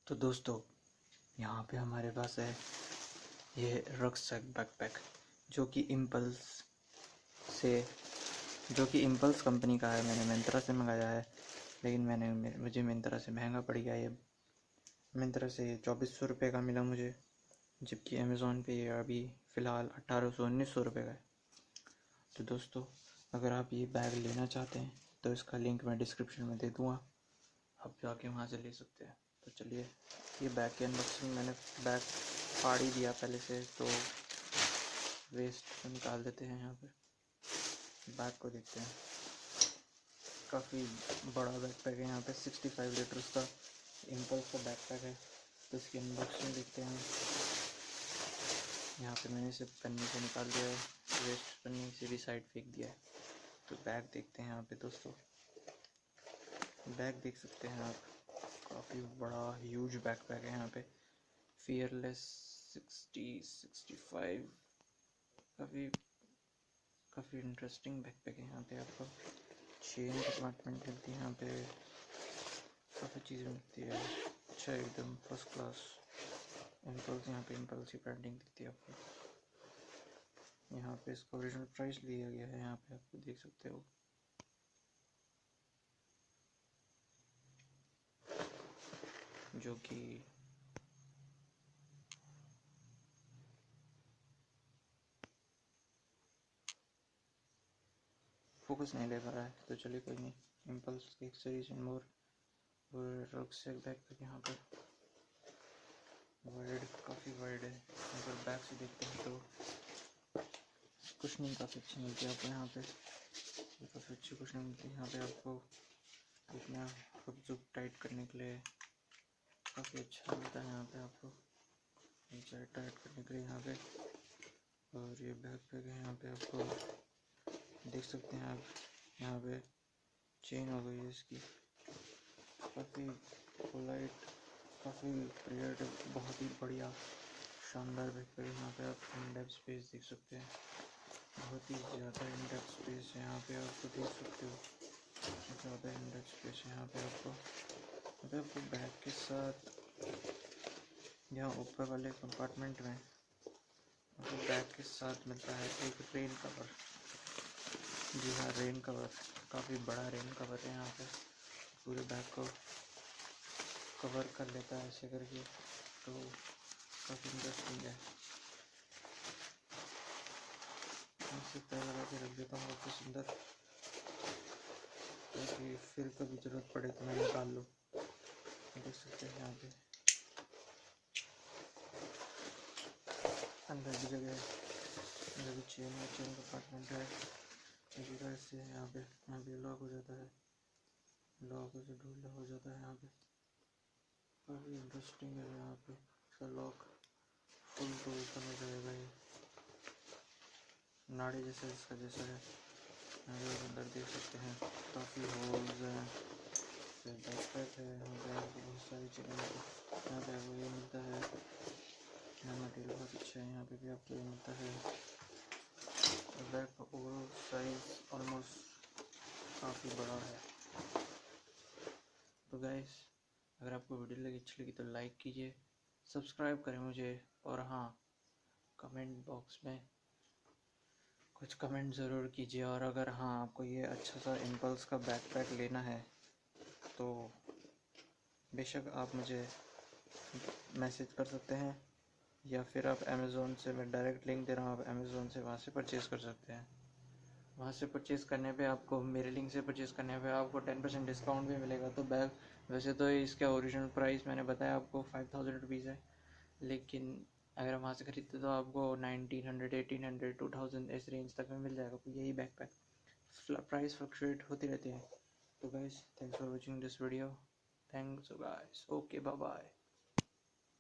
तो दोस्तों, यहाँ पे हमारे पास है ये रक्सैक बैकपैक से जो कि इम्पल्स कंपनी का है। मैंने मिंत्रा से मंगाया है, लेकिन मुझे मिंत्रा से महंगा पड़ गया। ये मिंत्रा से 2400 रुपये का मिला मुझे, जबकि अमेज़ोन पे ये अभी फ़िलहाल 1800-1900 रुपये का है। तो दोस्तों, अगर आप ये बैग लेना चाहते हैं तो इसका लिंक मैं डिस्क्रिप्शन में दे दूँगा, आप जाके वहाँ से ले सकते हैं। तो चलिए, ये बैग की अनबॉक्सिंग मैंने बैग फाड़ ही दिया पहले से, तो वेस्ट निकाल देते हैं। यहाँ पे बैग को देखते हैं, काफ़ी बड़ा बैकपैक है। यहाँ पे 65 लीटर्स का इम्पल्स का बैकपैक है। तो इसकी अनबॉक्सिंग देखते हैं। यहाँ पे मैंने इसे पन्नी से निकाल दिया है, वेस्ट पन्नी से भी साइड फेंक दिया है। तो बैग देखते हैं। यहाँ पे दोस्तों बैग देख सकते हैं आप, काफ़ी बड़ा ह्यूज बैकपैक है। यहाँ पे फियरलेस 65 काफ़ी इंटरेस्टिंग बैकपैक है। यहाँ पे आपको चेन कंपार्टमेंट मिलती है, यहाँ पे काफ़ी चीज़ें मिलती है। अच्छा, एकदम फर्स्ट क्लास इम्पल्स। यहाँ पे इम्पल्स की ब्रांडिंग दिखती है आपको। यहाँ पे इसका ओरिजिनल प्राइस लिया गया है, यहाँ पे आपको देख सकते हो। जो कि फोकस नहीं ले पा रहा है, तो चलिए कोई नहीं। इम्पल्स की सीरीज एंड मोर और रक्सैक बैकपैक यहाँ पर काफ़ी वाइड है। अगर बैक से देखते हैं तो कुशनिंग काफ़ी अच्छी मिलती है आपको। यहाँ पे काफ़ी अच्छी कुशनिंग मिलती है। यहाँ पे आपको इतना हुक टाइट करने के लिए काफ़ी अच्छा मिलता है। यहाँ पे आपको नीचे टाइट करने के लिए यहाँ पे। और ये बैकपैक है, यहाँ पे आपको देख सकते हैं आप। यहाँ पे चेन हो गई है इसकी, काफ़ी पोलाइट, काफ़ी पीरियड, बहुत ही बढ़िया शानदार बैकपैक। यहाँ पे आप इन-डेप्थ स्पेस देख सकते हैं, बहुत ही ज़्यादा इन-डेप्थ स्पेस है। यहाँ पे आपको देख सकते हो, ज़्यादा इन-डेप्थ स्पेस है। यहाँ पे आपको बैग के साथ यहाँ ऊपर वाले कंपार्टमेंट में आपको बैग के साथ मिलता है एक रेन कवर। जी हाँ, रेन कवर, काफ़ी बड़ा रेन कवर है। यहाँ पे पूरे बैग को कवर कर लेता है ऐसे करके, तो काफ़ी इंटरेस्टिंग है। इसे तय लगा के रख देता हूँ आपको सुंदर, ताकि फिर कभी ज़रूरत पड़े तो मैं निकाल लूँ। देख सकते हैं यहाँ पे अंदर की जगह अंदर की चेन कंपार्टमेंट है। इसी तरह से यहाँ पे लॉक हो जाता है, लॉक से ढीला हो जाता है। यहाँ पे काफ़ी इंटरेस्टिंग है। यहाँ पे इसका लॉक फुल तो ओपन हो जाएगा, ये नाड़ी जैसा इसका जैसा है। यहाँ पे अंदर देख सकते हैं काफ़ी होल्स हैं। फिर बैकपैक है, यहाँ पे आपको बहुत सारी चीज़ें मिलती है। यहाँ पे आपको ये मिलता है, यहाँ मटेरियल बहुत अच्छा है। यहाँ पे भी आपको ये मिलता है। बैग का ओवरऑल साइज ऑलमोस्ट काफ़ी बड़ा है। तो गाइस, अगर आपको वीडियो अच्छी लगी तो लाइक कीजिए, सब्सक्राइब करें मुझे, और हाँ, कमेंट बॉक्स में कुछ कमेंट ज़रूर कीजिए। और अगर हाँ, आपको ये अच्छा सा इम्पल्स का बैकपैक लेना है तो बेशक आप मुझे मैसेज कर सकते हैं, या फिर आप अमेज़ोन से, मैं डायरेक्ट लिंक दे रहा हूँ, आप अमेज़ोन से वहाँ से परचेज़ कर सकते हैं। वहाँ से परचेज़ करने पे आपको, मेरे लिंक से परचेज़ करने पे आपको 10% डिस्काउंट भी मिलेगा। तो बैग वैसे तो इसका ओरिजिनल प्राइस मैंने बताया आपको 5000 रुपीज़ है, लेकिन अगर वहाँ से खरीदते तो आपको 1900, 1800, 2000 इस रेंज तक में मिल जाएगा। तो यही बैकपैक प्राइस फ्लक्चुएट होती रहती है। तो guys, thanks for watching this video. Thanks guys, okay, bye bye.